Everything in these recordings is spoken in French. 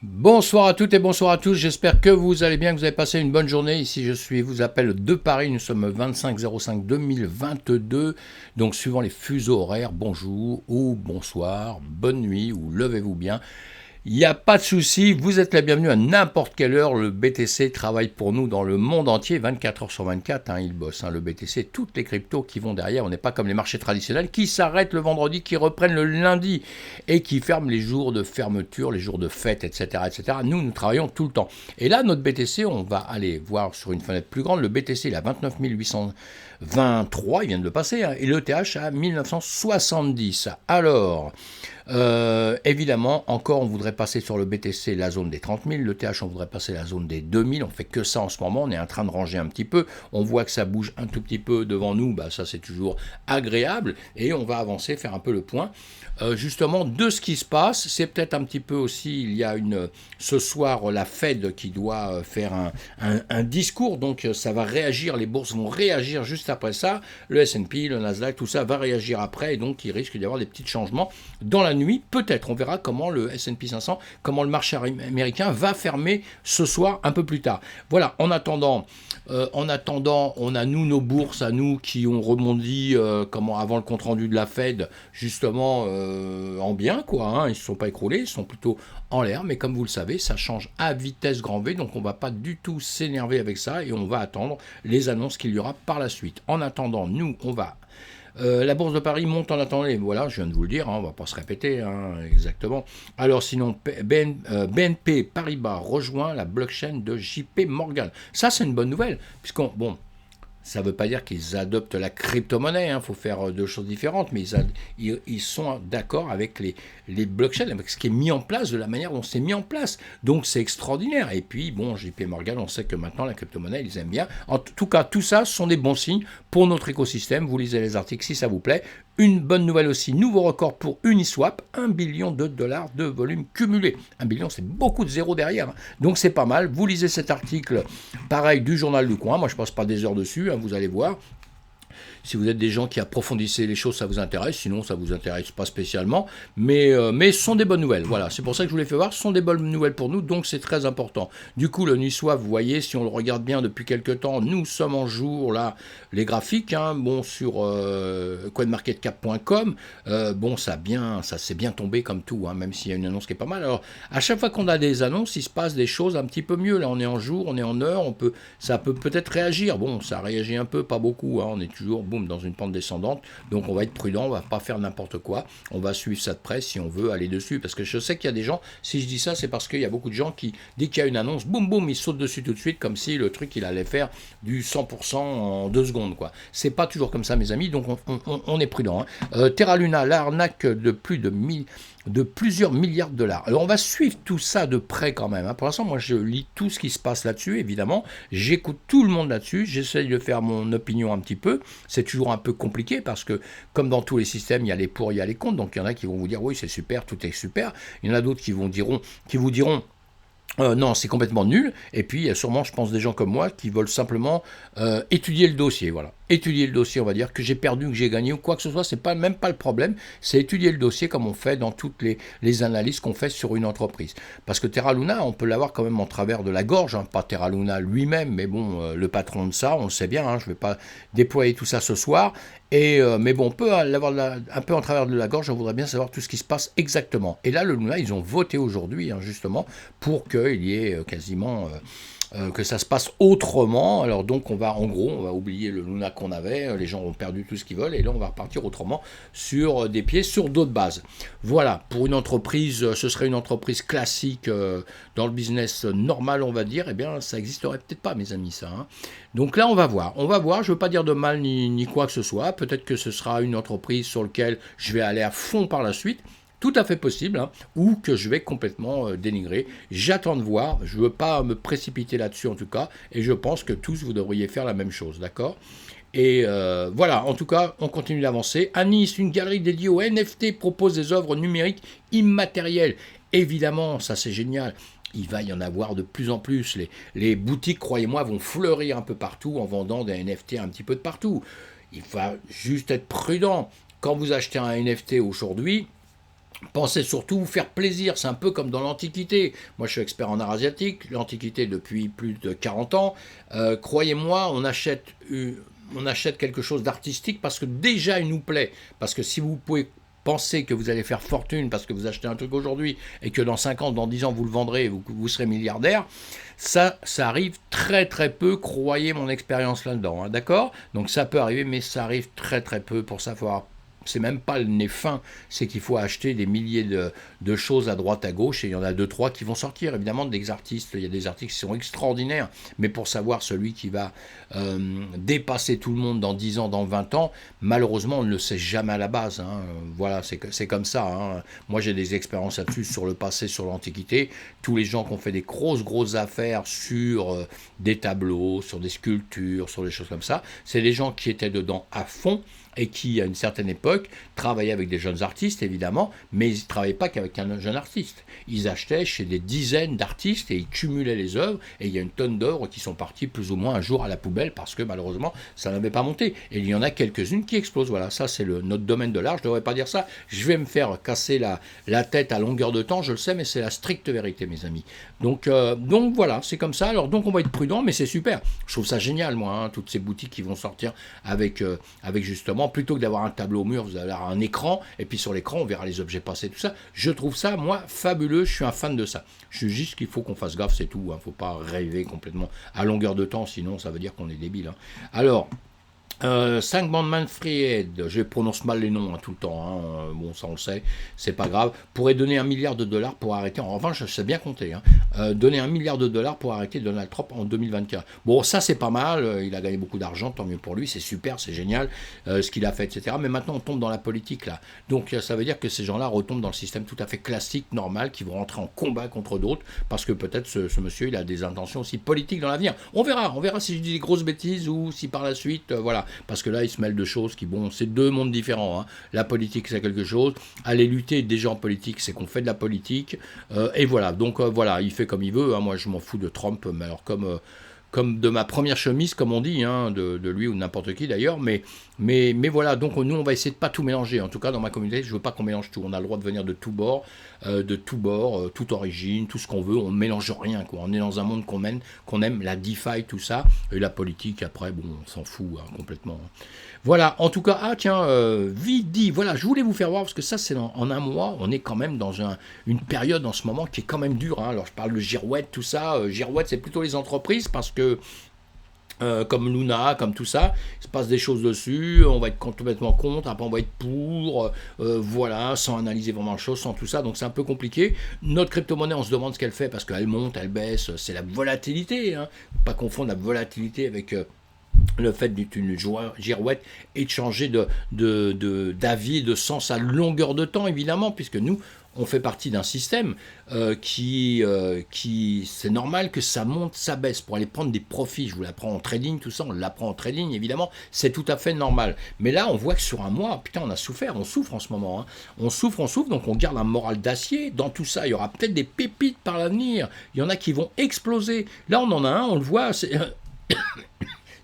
Bonsoir à toutes et bonsoir à tous, j'espère que vous allez bien, que vous avez passé une bonne journée. Ici vous appelle de Paris, nous sommes 25/05/2022, donc suivant les fuseaux horaires, bonjour ou bonsoir, bonne nuit ou levez-vous bien. Il n'y a pas de souci, vous êtes la bienvenue à n'importe quelle heure. Le BTC travaille pour nous dans le monde entier, 24 heures sur 24, il bosse. Le BTC, toutes les cryptos qui vont derrière. On n'est pas comme les marchés traditionnels qui s'arrêtent le vendredi, qui reprennent le lundi et qui ferment les jours de fermeture, les jours de fête, etc. etc. Nous travaillons tout le temps. Et là, notre BTC, on va aller voir sur une fenêtre plus grande. Le BTC, il a 29 823, il vient de le passer, et le TH à 1970. Alors... évidemment, encore on voudrait passer sur le BTC la zone des 30 000, le TH on voudrait passer la zone des 2000, on fait que ça en ce moment, on est en train de ranger un petit peu, on voit que ça bouge un tout petit peu devant nous, ça c'est toujours agréable, et on va avancer, faire un peu le point, justement de ce qui se passe. C'est peut-être un petit peu aussi, il y a ce soir la Fed qui doit faire un discours, donc ça va réagir, les bourses vont réagir juste après ça, le S&P, le Nasdaq, tout ça va réagir après, et donc il risque d'y avoir des petits changements dans la nuit, peut-être. On verra comment le S&P 500, comment le marché américain va fermer ce soir un peu plus tard. Voilà, en attendant, on a nos bourses à nous qui ont rebondi avant le compte-rendu de la Fed, justement en bien, quoi. Ils ne se sont pas écroulés, ils sont plutôt en l'air, mais comme vous le savez, ça change à vitesse grand V, donc on ne va pas du tout s'énerver avec ça, et on va attendre les annonces qu'il y aura par la suite. En attendant, nous, on va... la bourse de Paris monte en attendant, et voilà, je viens de vous le dire, on ne va pas se répéter, exactement. Alors sinon, BNP Paribas rejoint la blockchain de JP Morgan. Ça, c'est une bonne nouvelle, ça ne veut pas dire qu'ils adoptent la crypto-monnaie, faut faire deux choses différentes, mais ils sont d'accord avec les blockchains, avec ce qui est mis en place, de la manière dont c'est mis en place. Donc c'est extraordinaire. Et puis, JP Morgan, on sait que maintenant la crypto-monnaie, ils aiment bien. En tout cas, tout ça, ce sont des bons signes pour notre écosystème. Vous lisez les articles si ça vous plaît. Une bonne nouvelle aussi, nouveau record pour Uniswap, 1 billion de dollars de volume cumulé. 1 billion, c'est beaucoup de zéros derrière, donc c'est pas mal. Vous lisez cet article, pareil, du journal du coin, moi je passe pas des heures dessus, vous allez voir. Si vous êtes des gens qui approfondissent les choses, ça vous intéresse. Sinon, ça vous intéresse pas spécialement. Mais ce sont des bonnes nouvelles. Voilà, c'est pour ça que je vous les fais voir. Ce sont des bonnes nouvelles pour nous, donc c'est très important. Du coup, le Niçois, vous voyez, si on le regarde bien depuis quelques temps, nous sommes en jour, là, les graphiques, sur coinmarketcap.com. Ça s'est bien tombé comme tout, même s'il y a une annonce qui est pas mal. Alors, à chaque fois qu'on a des annonces, il se passe des choses un petit peu mieux. Là, on est en jour, on est en heure, ça peut peut-être réagir. Ça réagit un peu, pas beaucoup. On est toujours dans une pente descendante, donc on va être prudent, on va pas faire n'importe quoi, on va suivre ça de près si on veut aller dessus, parce que je sais qu'il y a des gens, si je dis ça, c'est parce qu'il y a beaucoup de gens qui, dès qu'il y a une annonce, ils sautent dessus tout de suite, comme si le truc, il allait faire du 100% en 2 secondes, quoi. C'est pas toujours comme ça, mes amis, donc on est prudent. Terra Luna, l'arnaque de plusieurs milliards de dollars. Alors on va suivre tout ça de près quand même. Pour l'instant, moi je lis tout ce qui se passe là-dessus, évidemment. J'écoute tout le monde là-dessus. J'essaye de faire mon opinion un petit peu. C'est toujours un peu compliqué parce que, comme dans tous les systèmes, il y a les pour, il y a les contre. Donc il y en a qui vont vous dire oui, c'est super, tout est super. Il y en a d'autres qui vous diront non, c'est complètement nul. Et puis, il y a sûrement, je pense, des gens comme moi qui veulent simplement étudier le dossier. Voilà. Étudier le dossier, on va dire, que j'ai perdu, que j'ai gagné ou quoi que ce soit, c'est même pas le problème. C'est étudier le dossier comme on fait dans toutes les analyses qu'on fait sur une entreprise. Parce que Terra Luna, on peut l'avoir quand même en travers de la gorge. Pas Terra Luna lui-même, mais le patron de ça, on le sait bien. Je ne vais pas déployer tout ça ce soir. Mais on peut l'avoir un peu en travers de la gorge. On voudrait bien savoir tout ce qui se passe exactement. Et là, le Luna, ils ont voté aujourd'hui, justement, pour qu'il y ait quasiment... que ça se passe autrement. Alors donc on va oublier le Luna qu'on avait, les gens ont perdu tout ce qu'ils veulent, et là on va repartir autrement sur des pieds, sur d'autres bases. Voilà, pour une entreprise, ce serait une entreprise classique dans le business normal, on va dire, ça n'existerait peut-être pas, mes amis, ça. Donc là on va voir, je ne veux pas dire de mal ni quoi que ce soit, peut-être que ce sera une entreprise sur laquelle je vais aller à fond par la suite, tout à fait possible, ou que je vais complètement dénigrer. J'attends de voir, je ne veux pas me précipiter là-dessus en tout cas, et je pense que tous vous devriez faire la même chose, d'accord ? Et voilà, en tout cas, on continue d'avancer. À Nice, une galerie dédiée au NFT propose des œuvres numériques immatérielles. Évidemment, ça c'est génial. Il va y en avoir de plus en plus. Les boutiques, croyez-moi, vont fleurir un peu partout en vendant des NFT un petit peu de partout. Il va juste être prudent. Quand vous achetez un NFT aujourd'hui, Pensez surtout vous faire plaisir, c'est un peu comme dans l'Antiquité. Moi je suis expert en art asiatique, l'Antiquité depuis plus de 40 ans. Croyez-moi, on achète quelque chose d'artistique parce que déjà il nous plaît. Parce que si vous pouvez penser que vous allez faire fortune parce que vous achetez un truc aujourd'hui et que dans 5 ans, dans 10 ans vous le vendrez et vous serez milliardaire, ça arrive très très peu, croyez mon expérience là-dedans, hein, d'accord. Donc ça peut arriver, mais ça arrive très très peu. Pour savoir, c'est même pas le nez fin, c'est qu'il faut acheter des milliers de choses à droite à gauche, et il y en a deux trois qui vont sortir évidemment des artistes. Il y a des artistes qui sont extraordinaires, mais pour savoir celui qui va dépasser tout le monde dans 10 ans, dans 20 ans, malheureusement on ne le sait jamais à la base, hein. Voilà, c'est comme ça, hein. Moi j'ai des expériences là-dessus, sur le passé, sur l'Antiquité. Tous les gens qui ont fait des grosses affaires sur des tableaux, sur des sculptures, sur des choses comme ça, c'est des gens qui étaient dedans à fond, et qui, à une certaine époque, travaillaient avec des jeunes artistes, évidemment, mais ils ne travaillaient pas qu'avec un jeune artiste. Ils achetaient chez des dizaines d'artistes et ils cumulaient les œuvres, et il y a une tonne d'œuvres qui sont parties plus ou moins un jour à la poubelle parce que malheureusement, ça n'avait pas monté. Et il y en a quelques-unes qui explosent. Voilà, ça c'est notre domaine de l'art. Je ne devrais pas dire ça. Je vais me faire casser la tête à longueur de temps, je le sais, mais c'est la stricte vérité, mes amis. Donc voilà, c'est comme ça. Alors donc on va être prudent, mais c'est super. Je trouve ça génial, moi, hein, toutes ces boutiques qui vont sortir avec justement, plutôt que d'avoir un tableau au mur, vous allez avoir un écran, et puis sur l'écran, on verra les objets passer, tout ça. Je trouve ça, moi, fabuleux, je suis un fan de ça. Je suis juste qu'il faut qu'on fasse gaffe, c'est tout, hein. Faut pas rêver complètement à longueur de temps, sinon ça veut dire qu'on est débile, hein. Alors, 5 Manfred, je prononce mal les noms, hein, tout le temps, hein, bon ça on le sait, c'est pas grave, pourrait donner 1 milliard de dollars pour arrêter, en revanche je sais bien compter, hein, donner 1 milliard de dollars pour arrêter Donald Trump en 2024. Bon ça c'est pas mal, il a gagné beaucoup d'argent, tant mieux pour lui, c'est super, c'est génial ce qu'il a fait, etc. Mais maintenant on tombe dans la politique là, donc ça veut dire que ces gens-là retombent dans le système tout à fait classique, normal, qui vont rentrer en combat contre d'autres, parce que peut-être ce monsieur il a des intentions aussi politiques dans l'avenir. On verra si je dis des grosses bêtises ou si par la suite, voilà. Parce que là, il se mêle de choses qui, bon, c'est deux mondes différents, hein. La politique, c'est quelque chose. Aller lutter des gens politiques, c'est qu'on fait de la politique. Et voilà, donc voilà, il fait comme il veut, hein. Moi, je m'en fous de Trump, mais alors comme de ma première chemise, comme on dit, hein, de lui ou de n'importe qui d'ailleurs, mais voilà, donc nous on va essayer de pas tout mélanger. En tout cas, dans ma communauté, je veux pas qu'on mélange tout. On a le droit de venir de tous bords, toute origine, tout ce qu'on veut. On ne mélange rien, quoi. On est dans un monde qu'on aime, la DeFi, tout ça, et la politique. Après, bon, on s'en fout, hein, complètement. Voilà, en tout cas, ah tiens, Vidi, voilà, je voulais vous faire voir, parce que ça, c'est en un mois, on est quand même dans une période en ce moment qui est quand même dure, hein. Alors, je parle de Girouette, tout ça. Girouette, c'est plutôt les entreprises, parce que comme Luna, comme tout ça, il se passe des choses dessus, on va être complètement contre, après on va être pour, voilà, sans analyser vraiment la chose, sans tout ça, donc c'est un peu compliqué. Notre crypto-monnaie, on se demande ce qu'elle fait, parce qu'elle monte, elle baisse, c'est la volatilité, hein. Pas confondre la volatilité avec le fait d'une girouette et de changer d'avis, de sens à longueur de temps, évidemment, puisque nous, on fait partie d'un système qui c'est normal que ça monte, ça baisse, pour aller prendre des profits. Je vous l'apprends en trading, tout ça, on l'apprend en trading, évidemment, c'est tout à fait normal. Mais là, on voit que sur un mois, putain, on a souffert, on souffre en ce moment, hein. On souffre, donc on garde un moral d'acier. Dans tout ça, il y aura peut-être des pépites par l'avenir, il y en a qui vont exploser. Là, on en a un, on le voit,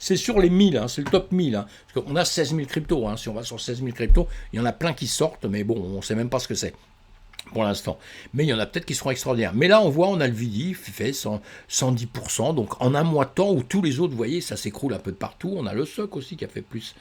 c'est sur les 1000, hein, c'est le top 1000. Hein, parce qu'on a 16 000 cryptos. Hein, si on va sur 16 000 cryptos, il y en a plein qui sortent, mais bon, on ne sait même pas ce que c'est pour l'instant. Mais il y en a peut-être qui seront extraordinaires. Mais là, on voit, on a le VD qui fait 110%. Donc en un mois de temps, où tous les autres, vous voyez, ça s'écroule un peu de partout. On a le SOC aussi qui a fait plus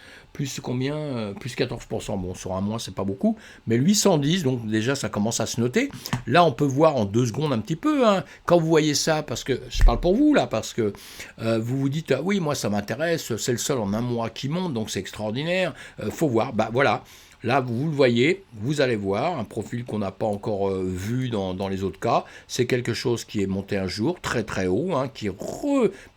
combien, plus 14%. Bon, sur un mois, c'est pas beaucoup. Mais lui, 110, donc déjà, ça commence à se noter. Là, on peut voir en 2 secondes un petit peu. Hein, quand vous voyez ça, parce que je parle pour vous, là, parce que vous vous dites, ah, oui, moi, ça m'intéresse. C'est le seul en un mois qui monte, donc c'est extraordinaire. Faut voir. Bah voilà. Là, vous le voyez, vous allez voir, un profil qu'on n'a pas encore vu dans les autres cas. C'est quelque chose qui est monté un jour, très très haut, hein, qui est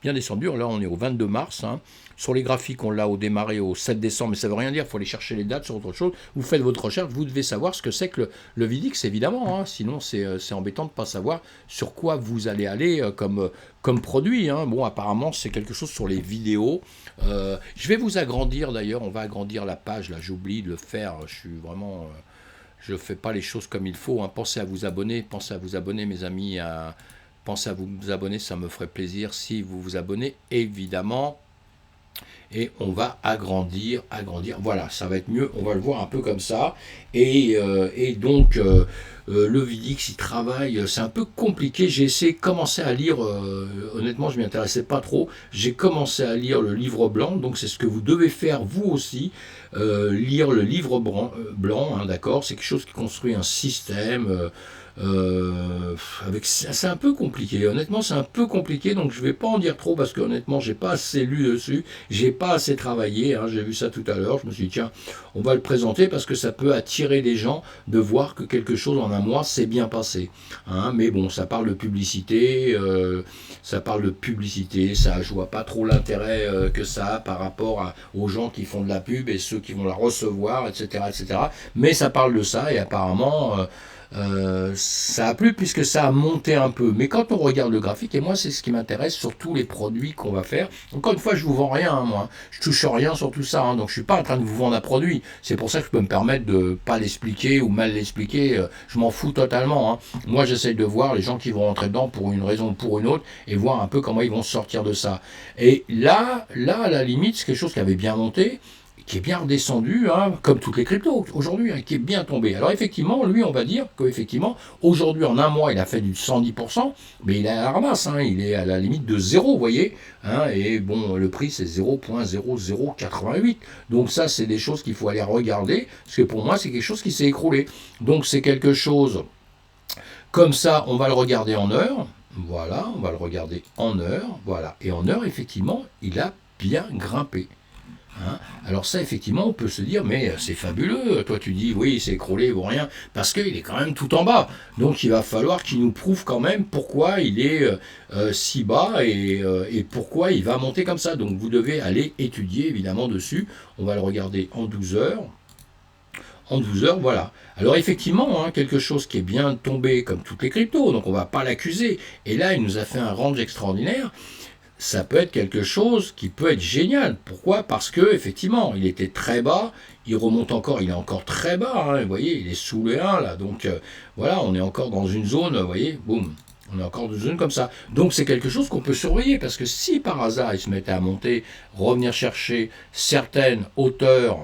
bien descendu. Là, on est au 22 mars. Hein. Sur les graphiques, on l'a au démarré au 7 décembre, mais ça ne veut rien dire, il faut aller chercher les dates sur autre chose. Vous faites votre recherche, vous devez savoir ce que c'est que le VIDIX, évidemment. Hein. Sinon, c'est embêtant de ne pas savoir sur quoi vous allez aller comme produit. Hein. Bon, apparemment, c'est quelque chose sur les vidéos. Je vais vous agrandir, d'ailleurs, on va agrandir la page, là, j'oublie de le faire, je suis vraiment... je ne fais pas les choses comme il faut. Hein. Pensez à vous abonner, mes amis. Pensez à vous abonner, ça me ferait plaisir si vous vous abonnez, évidemment. et on va agrandir, voilà, ça va être mieux, on va le voir un peu comme ça, et donc le Vidix, il travaille, c'est un peu compliqué, j'ai essayé de commencer à lire, honnêtement je m'y intéressais pas trop, j'ai commencé à lire le livre blanc, donc c'est ce que vous devez faire vous aussi, lire le livre blanc, hein, d'accord, c'est quelque chose qui construit un système, c'est un peu compliqué, honnêtement c'est un peu compliqué, donc je vais pas en dire trop parce que honnêtement j'ai pas assez lu dessus, j'ai pas assez travaillé, hein, j'ai vu ça tout à l'heure, je me suis dit tiens, on va le présenter parce que ça peut attirer les gens de voir que quelque chose en un mois s'est bien passé, hein, mais bon, ça parle de publicité, ça, je vois pas trop l'intérêt que ça a par rapport aux gens qui font de la pub et ceux qui vont la recevoir, etc., mais ça parle de ça et apparemment ça a plu puisque ça a monté un peu. Mais quand on regarde le graphique, et moi c'est ce qui m'intéresse sur tous les produits qu'on va faire, encore une fois je vous vends rien, hein, moi, je touche rien sur tout ça, hein, donc je suis pas en train de vous vendre un produit, c'est pour ça que je peux me permettre de pas l'expliquer ou mal l'expliquer, je m'en fous totalement, hein. Moi j'essaye de voir les gens qui vont rentrer dedans pour une raison ou pour une autre, et voir un peu comment ils vont sortir de ça. Et là à la limite, c'est quelque chose qui avait bien monté, qui est bien redescendu, hein, comme toutes les cryptos aujourd'hui, hein, qui est bien tombé. Alors effectivement, lui, on va dire qu'effectivement, aujourd'hui, en un mois, il a fait du 110%, mais il est à la ramasse, hein, il est à la limite de zéro, vous voyez, hein, et bon, le prix, c'est 0,0088. Donc ça, c'est des choses qu'il faut aller regarder, parce que pour moi, c'est quelque chose qui s'est écroulé. Donc c'est quelque chose, comme ça, on va le regarder en heure, voilà, on va le regarder en heure, voilà, et en heure, effectivement, il a bien grimpé. Hein. Alors ça, effectivement, on peut se dire, mais c'est fabuleux. Toi, tu dis, oui, c'est écroulé ou rien, parce qu'il est quand même tout en bas. Donc, il va falloir qu'il nous prouve quand même pourquoi il est si bas et pourquoi il va monter comme ça. Donc, vous devez aller étudier, évidemment, dessus. On va le regarder en 12 heures. En 12 heures, voilà. Alors effectivement, hein, quelque chose qui est bien tombé comme toutes les cryptos, donc on ne va pas l'accuser. Et là, il nous a fait un range extraordinaire, ça peut être quelque chose qui peut être génial. Pourquoi? Parce que effectivement, il était très bas, il remonte encore, il est encore très bas, hein, vous voyez, il est sous le 1 là, donc voilà, on est encore dans une zone, vous voyez, boum, on est encore dans une zone comme ça. Donc c'est quelque chose qu'on peut surveiller, parce que si par hasard il se mettait à monter, revenir chercher certaines hauteurs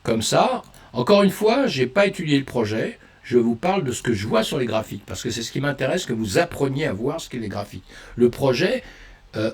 comme ça, encore une fois, je n'ai pas étudié le projet, je vous parle de ce que je vois sur les graphiques, parce que c'est ce qui m'intéresse, que vous appreniez à voir ce qu'est les graphiques. Le projet,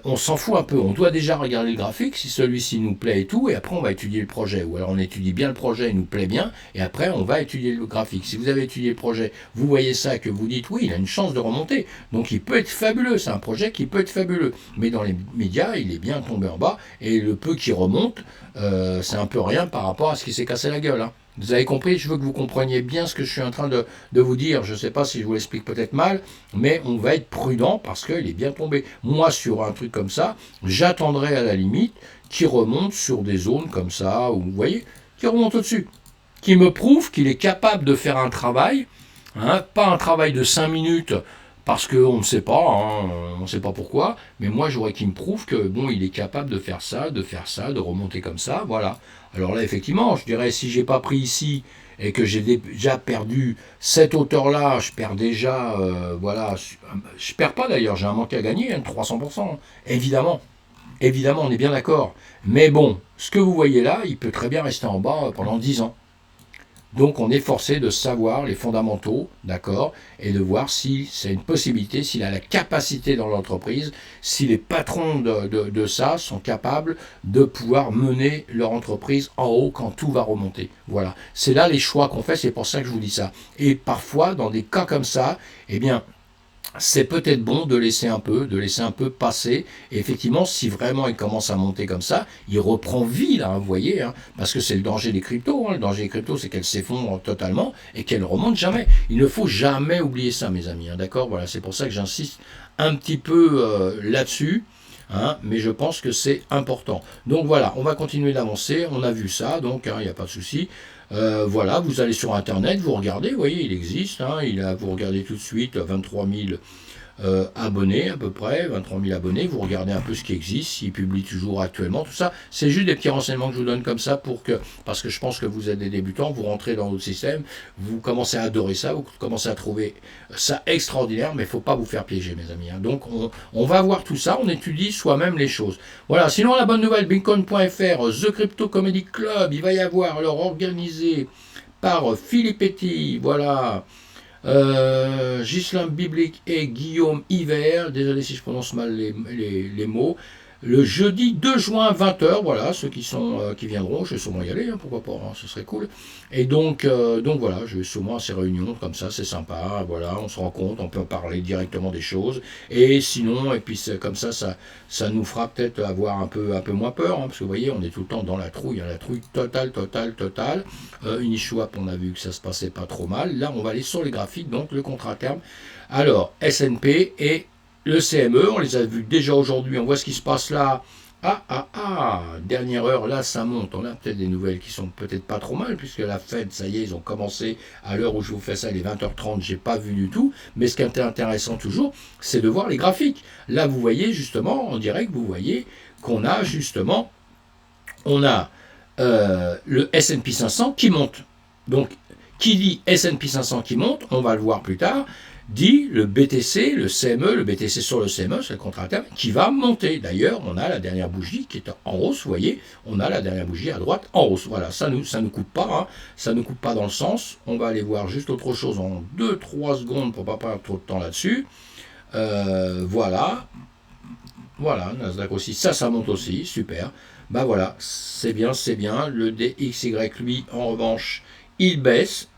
on s'en fout un peu, on doit déjà regarder le graphique, si celui-ci nous plaît et tout, et après on va étudier le projet, ou alors on étudie bien le projet, il nous plaît bien, et après on va étudier le graphique. Si vous avez étudié le projet, vous voyez ça, que vous dites oui, il a une chance de remonter, donc il peut être fabuleux, c'est un projet qui peut être fabuleux, mais dans les médias, il est bien tombé en bas, et le peu qui remonte, c'est un peu rien par rapport à ce qui s'est cassé la gueule, hein. Vous avez compris, je veux que vous compreniez bien ce que je suis en train de vous dire. Je ne sais pas si je vous l'explique peut-être mal, mais on va être prudent parce qu'il est bien tombé. Moi, sur un truc comme ça, j'attendrai à la limite qu'il remonte sur des zones comme ça, ou vous voyez, qu'il remonte au-dessus. Qui me prouve qu'il est capable de faire un travail, hein, pas un travail de 5 minutes parce qu'on ne sait pas, hein, on ne sait pas pourquoi, mais moi j'aurais qu'il me prouve que bon, il est capable de faire ça, de remonter comme ça, voilà. Alors là, effectivement, je dirais, si j'ai pas pris ici et que j'ai déjà perdu cette hauteur-là, je perds déjà, voilà, je perds pas d'ailleurs, j'ai un manque à gagner, hein, 300%, évidemment, évidemment, on est bien d'accord. Mais bon, ce que vous voyez là, il peut très bien rester en bas pendant 10 ans. Donc on est forcé de savoir les fondamentaux, d'accord, et de voir si c'est une possibilité, s'il a la capacité dans l'entreprise, si les patrons de ça sont capables de pouvoir mener leur entreprise en haut quand tout va remonter. Voilà, c'est là les choix qu'on fait, c'est pour ça que je vous dis ça. Et parfois, dans des cas comme ça, eh bien, c'est peut-être bon de laisser un peu passer. Et effectivement, si vraiment il commence à monter comme ça, il reprend vie, là, hein, vous voyez, hein, parce que c'est le danger des cryptos. Hein, le danger des cryptos, c'est qu'elles s'effondrent totalement et qu'elles ne remontent jamais. Il ne faut jamais oublier ça, mes amis. Hein, d'accord, voilà, c'est pour ça que j'insiste un petit peu là-dessus. Hein, mais je pense que c'est important. Donc voilà, on va continuer d'avancer. On a vu ça, donc il n'y a pas de souci. Voilà, vous allez sur Internet, vous regardez, vous voyez, il existe. Hein, vous regardez tout de suite 23 000 abonnés à peu près, 23 000 abonnés. Vous regardez un peu ce qui existe, s'ils publient toujours actuellement, tout ça. C'est juste des petits renseignements que je vous donne comme ça parce que je pense que vous êtes des débutants, vous rentrez dans notre système, vous commencez à adorer ça, vous commencez à trouver ça extraordinaire, mais il ne faut pas vous faire piéger, mes amis. Donc on va voir tout ça, on étudie soi-même les choses. Voilà, sinon la bonne nouvelle, bitcoin.fr, The Crypto Comedy Club, il va y avoir alors organisé par Filippetti, voilà, Ghislain Biblique et Guillaume Hiver, désolé si je prononce mal les mots, le jeudi 2 juin 20h, voilà, ceux qui viendront, je vais sûrement y aller, pourquoi pas, ce serait cool. Et donc voilà, je vais sûrement à ces réunions, comme ça, c'est sympa, voilà, on se rencontre, on peut parler directement des choses, et sinon, et puis comme ça nous fera peut-être avoir un peu moins peur, parce que vous voyez, on est tout le temps dans la trouille, la trouille totale. Uniswap, on a vu que ça se passait pas trop mal, là on va aller sur les graphiques, donc le contrat à terme. Alors, S&P et le CME, on les a vus déjà aujourd'hui, on voit ce qui se passe là. Dernière heure, là, ça monte. On a peut-être des nouvelles qui sont peut-être pas trop mal, puisque la Fed, ça y est, ils ont commencé à l'heure où je vous fais ça, il est 20h30, j'ai pas vu du tout. Mais ce qui est intéressant toujours, c'est de voir les graphiques. Là, vous voyez justement, en direct, vous voyez qu'on a justement, le S&P 500 qui monte. Donc, qui dit S&P 500 qui monte, on va le voir plus tard, dit le BTC, le CME, le BTC sur le CME, c'est le contrat à terme, qui va monter. D'ailleurs, on a la dernière bougie qui est en hausse, vous voyez, on a la dernière bougie à droite en hausse. Voilà, ça nous coupe pas, ça ne coupe pas dans le sens. On va aller voir juste autre chose en 2-3 secondes pour ne pas perdre trop de temps là-dessus. Voilà, Nasdaq aussi, ça monte aussi, super. Bah voilà, c'est bien. Le DXY, lui, en revanche, il baisse.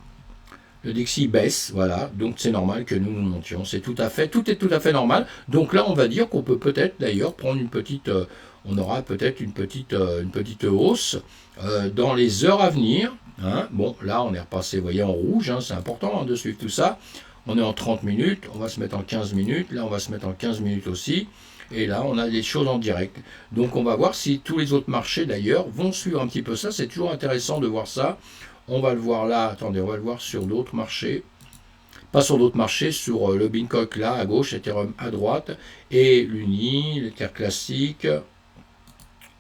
Le DXY baisse, voilà, donc c'est normal que nous montions, tout est tout à fait normal. Donc là, on va dire qu'on peut peut-être d'ailleurs prendre on aura peut-être une petite hausse dans les heures à venir. Bon, là, on est repassé, vous voyez, en rouge, c'est important de suivre tout ça. On est en 30 minutes, on va se mettre en 15 minutes, là, on va se mettre en 15 minutes aussi. Et là, on a des choses en direct. Donc, on va voir si tous les autres marchés, d'ailleurs, vont suivre un petit peu ça. C'est toujours intéressant de voir ça. On va le voir là, attendez, on va le voir sur d'autres marchés. Pas sur d'autres marchés, sur le Bitcoin là, à gauche, Ethereum à droite, et l'Uni, l'Ether classique.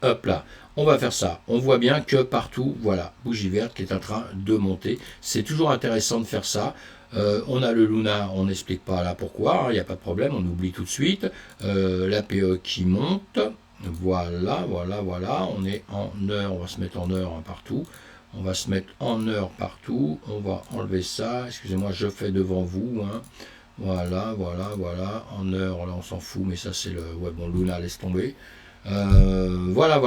Hop là, on va faire ça. On voit bien que partout, voilà, bougie verte qui est en train de monter. C'est toujours intéressant de faire ça. On a le Luna, on n'explique pas là pourquoi, il n'y a pas de problème, on oublie tout de suite. L'APE qui monte, voilà, on est en heure, on va se mettre en heure partout. On va se mettre en heure partout, on va enlever ça, excusez-moi, je fais devant vous, voilà, en heure, là on s'en fout, mais ça c'est Luna, laisse tomber. Voilà,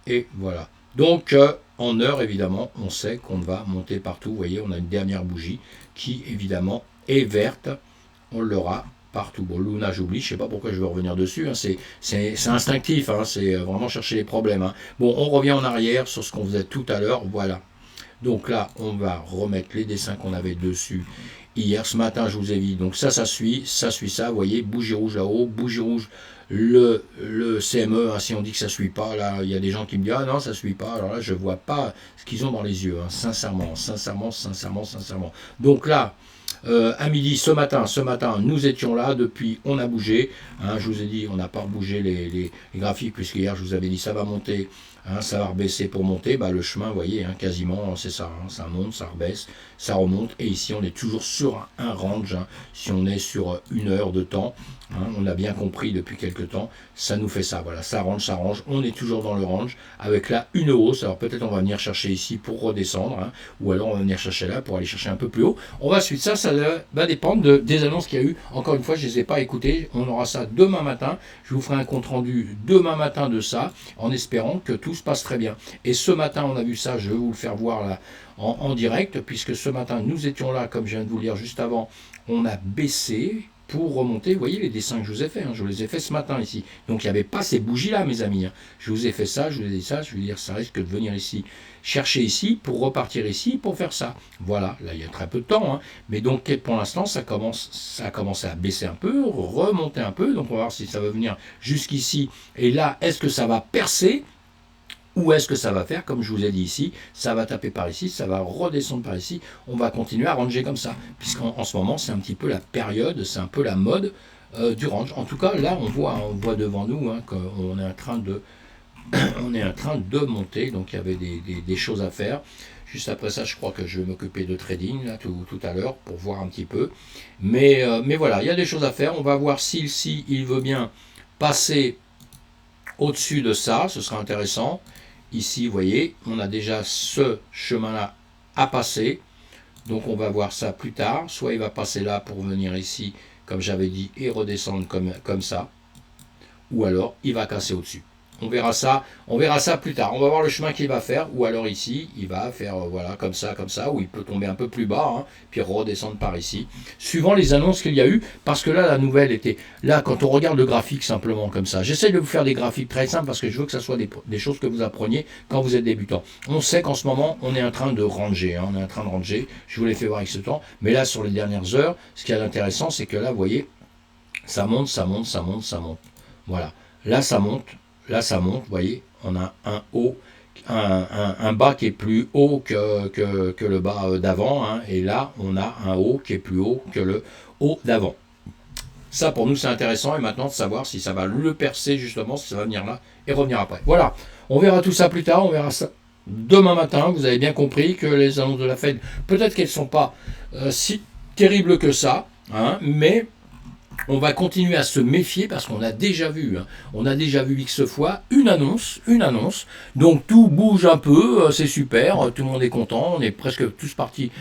et voilà. Donc, en heure, évidemment, on sait qu'on va monter partout, vous voyez, on a une dernière bougie qui, évidemment, est verte, on l'aura partout. Bon, Luna, j'oublie, je ne sais pas pourquoi je vais revenir dessus, c'est instinctif, c'est vraiment chercher les problèmes. Bon, on revient en arrière sur ce qu'on faisait tout à l'heure, voilà. Donc là, on va remettre les dessins qu'on avait dessus hier. Ce matin, je vous ai dit, donc ça suit ça, vous voyez, bougie rouge là-haut, bougie rouge, le CME, si on dit que ça ne suit pas, là, il y a des gens qui me disent, ah non, ça ne suit pas, alors là, je ne vois pas ce qu'ils ont dans les yeux, sincèrement. Donc là, à midi, ce matin, nous étions là, depuis, on a bougé, je vous ai dit, on n'a pas bougé les graphiques, puisque hier, je vous avais dit, ça va monter, ça va rebaisser pour monter, le chemin, vous voyez, quasiment, c'est ça, ça monte, ça rebaisse, ça remonte, et ici, on est toujours sur un range, si on est sur une heure de temps, on a bien compris depuis quelques temps, ça nous fait ça, voilà, ça range, on est toujours dans le range, avec là, une hausse, alors peut-être on va venir chercher ici pour redescendre, ou alors on va venir chercher là pour aller chercher un peu plus haut, on va suivre ça va dépendre des annonces qu'il y a eu, encore une fois, je ne les ai pas écoutées, on aura ça demain matin, je vous ferai un compte rendu demain matin de ça, en espérant que tout se passe très bien. Et ce matin, on a vu ça, je vais vous le faire voir là en direct, puisque ce matin, nous étions là, comme je viens de vous le dire juste avant, on a baissé pour remonter. Vous voyez les dessins que je vous ai fait, je vous les ai fait ce matin ici. Donc il n'y avait pas ces bougies-là, mes amis. Je vous ai fait ça, je vous ai dit ça, je veux dire, ça risque de venir ici, chercher ici, pour repartir ici, pour faire ça. Voilà, là il y a très peu de temps, mais donc pour l'instant, ça a commencé à baisser un peu, remonter un peu, donc on va voir si ça va venir jusqu'ici. Et là, est-ce que ça va percer ? Où est-ce que ça va faire? Comme je vous ai dit ici, ça va taper par ici, ça va redescendre par ici. On va continuer à ranger comme ça, puisqu'en ce moment, c'est un petit peu la période, c'est un peu la mode du range. En tout cas, là, on voit devant nous hein, qu'on est en train de on est en train de monter, donc il y avait des choses à faire. Juste après ça, je crois que je vais m'occuper de trading là, tout à l'heure pour voir un petit peu. Mais voilà, il y a des choses à faire. On va voir si il veut bien passer au-dessus de ça, ce sera intéressant. Ici, vous voyez, on a déjà ce chemin-là à passer. Donc on va voir ça plus tard. Soit il va passer là pour venir ici, comme j'avais dit, et redescendre comme ça. Ou alors il va casser au-dessus. On verra ça plus tard. On va voir le chemin qu'il va faire, ou alors ici, il va faire voilà comme ça, ou il peut tomber un peu plus bas, hein, puis redescendre par ici, suivant les annonces qu'il y a eu, parce que là, la nouvelle était là, quand on regarde le graphique simplement comme ça. J'essaie de vous faire des graphiques très simples, parce que je veux que ça soit des choses que vous appreniez quand vous êtes débutant. On sait qu'en ce moment, on est en train de ranger, hein, je vous l'ai fait voir avec ce temps, mais là, sur les dernières heures, ce qui est intéressant, c'est que là, vous voyez, ça monte, ça monte, ça monte, ça monte. Voilà, là, ça monte. Là, ça monte, vous voyez, on a un haut, un bas qui est plus haut que le bas d'avant, hein, et là, on a un haut qui est plus haut que le haut d'avant. Ça, pour nous, c'est intéressant, et maintenant, de savoir si ça va le percer, justement, si ça va venir là, et revenir après. Voilà, on verra tout ça plus tard, on verra ça demain matin. Vous avez bien compris que les annonces de la Fed, peut-être qu'elles ne sont pas si terribles que ça, hein, mais on va continuer à se méfier parce qu'on a déjà vu, hein, X fois une annonce, donc tout bouge un peu, c'est super, tout le monde est content, on est presque tous partis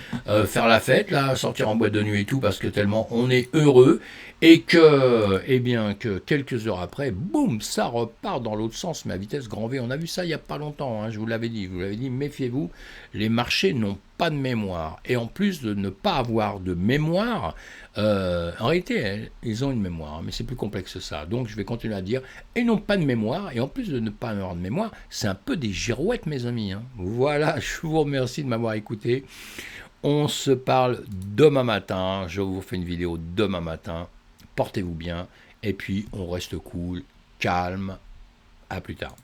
faire la fête, là, sortir en boîte de nuit et tout, parce que tellement on est heureux, et que, eh bien, que quelques heures après, boum, ça repart dans l'autre sens, mais à vitesse grand V. On a vu ça il n'y a pas longtemps, hein, je vous l'avais dit, méfiez-vous, les marchés n'ont pas de mémoire, et en plus de ne pas avoir de mémoire, en réalité, ils ont une mémoire, mais c'est plus complexe que ça. Donc je vais continuer à dire, ils n'ont pas de mémoire, et en plus de ne pas avoir de mémoire, c'est un peu des girouettes, mes amis. Hein. Voilà, je vous remercie de m'avoir écouté. On se parle demain matin, je vous fais une vidéo demain matin. Portez-vous bien, et puis on reste cool, calme. À plus tard.